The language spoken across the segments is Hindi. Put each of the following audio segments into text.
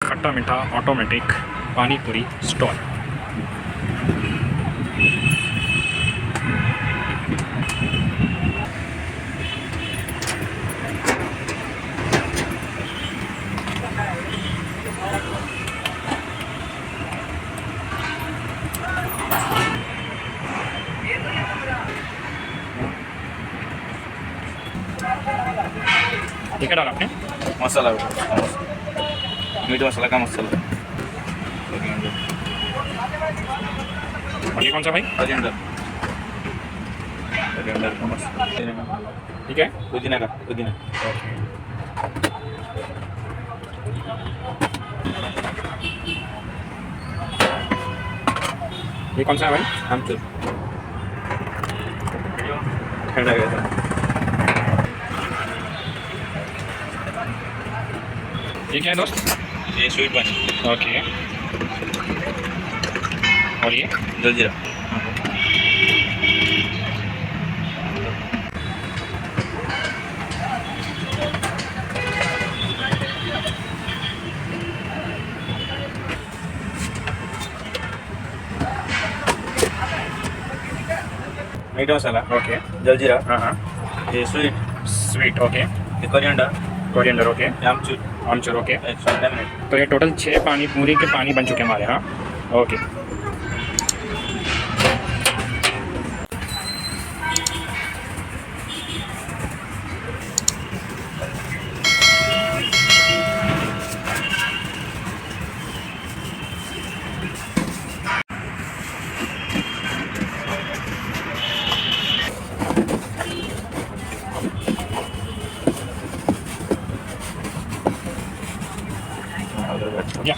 खट्टा मीठा ऑटोमेटिक पानी पूरी स्टॉल। ये क्या डाला आपने? मसाला, मीट मसाला का मसाला। और ये कौन सा भाई? कोरिएंडर का मसाला। ठीक है, पुदीना का पुदीना। ये कौन सा है भाई? आमचूर ठंडा गया था। ये क्या है दोस्त? ये स्वीट पानी। ओके, और ये जलजीरा। मीट मसाला, ओके, जलजीरा, हाँ, ये स्वीट, स्वीट, ओके, ये कोरिएंडर, कोरिएंडर, ओके, आमचूर, आमचूर, ओके। 10 मिनट। तो ये टोटल 6 पानी पूरी के पानी बन चुके हैं हमारे यहाँ। ओके, या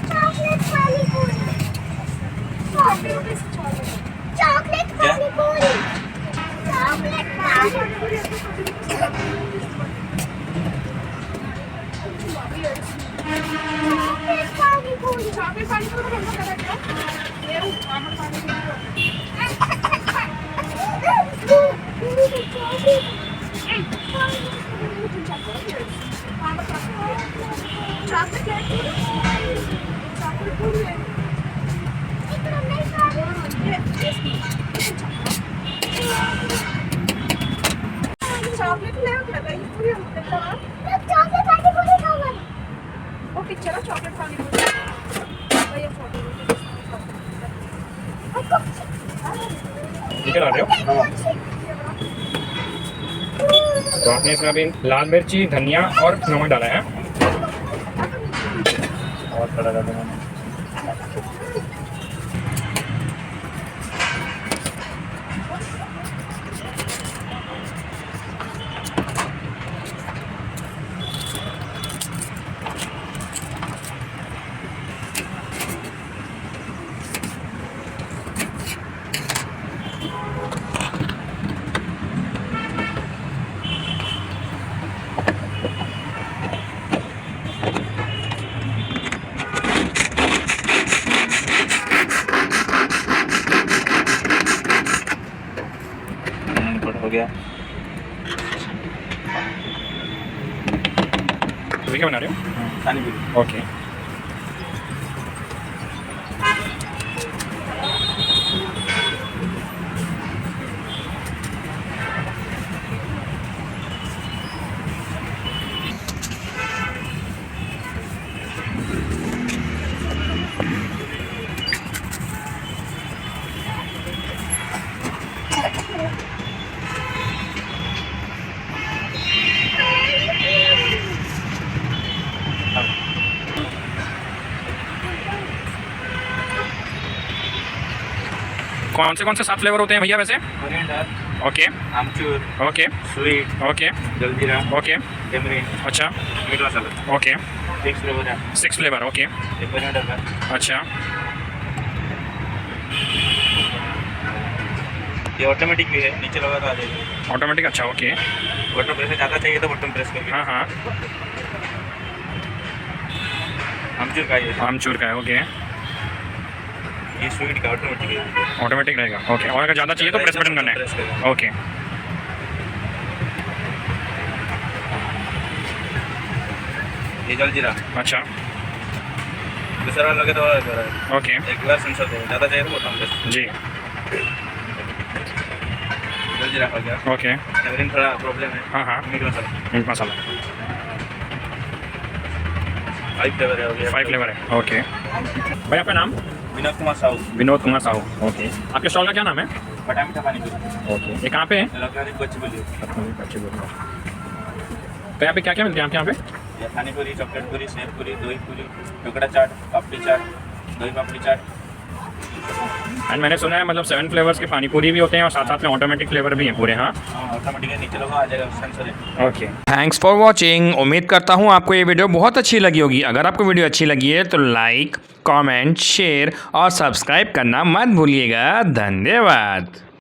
चॉकलेट पानी पूरी। चॉकलेट पानी पूरी। चॉकलेट पानी पूरी। चॉकलेट पानी पूरी। चॉकलेट पानी चॉकलेट पानी पूरी खाऊंगा। ओके चलो चॉकलेट पानी पूरी। ये क्या डाल रहे हो? तो आपने इसमें अभी लाल मिर्ची, धनिया और नमक डाला है। और थोड़ा डाल देना। हो गया। तो क्या बना रहे हो? पानी पूरी। ओके, कौन से 7 फ्लेवर होते हैं भैया वैसे? कोरिएंडर, ओके, आमचूर, okay, sweet, okay, jaljeera, okay, tamarind, अच्छा, मीट मसाला। ओके, 6 फ्लेवर है। 6 फ्लेवर, ओके, ये कोरिएंडर का। अच्छा, ये ऑटोमेटिक भी है, नीचे लगा तो आ जाएगा। ऑटोमेटिक, अच्छा, ओके, बटन प्रेस ज़्यादा चाहिए तो बटन प्रेस करके। हाँ हाँ, आमचूर का ये। आमचूर का है, ओके, ये स्वीट का ऑटोमेटिक है। ऑटोमेटिक रहेगा, ओके। और अगर ज़्यादा चाहिए तो प्रेस बटन करना प्रेस है, करना। ओके। ये जलजीरा। अच्छा दूसरा वाला लगे तो ओके एक बार सेंसर दे, ज़्यादा चाहिए तो बोलता हूँ बस। जी जलजीरा हो गया। ओके एवरीथिंग थोड़ा प्रॉब्लम है। हाँ हाँ मीट मसाला मीट मसाला 5 फ्लेवर है हो गया। 5 फ्लेवर है ओके। भाई आपका नाम? विनोद कुमार साहू। विनोद कुमार साहू ओके। आपके स्टॉल का क्या नाम है? बटा मीठा पानी पूरी। ओके ये कहाँ पे है? लोकेटेड गच्चीबौली। तो यहाँ पे क्या क्या मिलते हैं आपके यहाँ पे? ये पानी पूरी, चॉकलेट पूरी, सेव पूरी, दही पूरी, टुकड़ा चाट, पापड़ी चाट, दही पापड़ी चाट। एंड मैंने सुना है मतलब 7 फ्लेवर्स के पानी पूरी भी होते हैं और साथ साथ में ऑटोमेटिक फ्लेवर भी हैं पूरे। हाँ ऑटोमेटिक है, नीचे लोगों आ जाएगा सेंसर है। Okay thanks for watching. उम्मीद करता हूँ आपको ये वीडियो बहुत अच्छी लगी होगी। अगर आपको वीडियो अच्छी लगी है तो लाइक कमेंट शेयर और सब्सक्राइब करना मत भूलिएगा। धन्यवाद।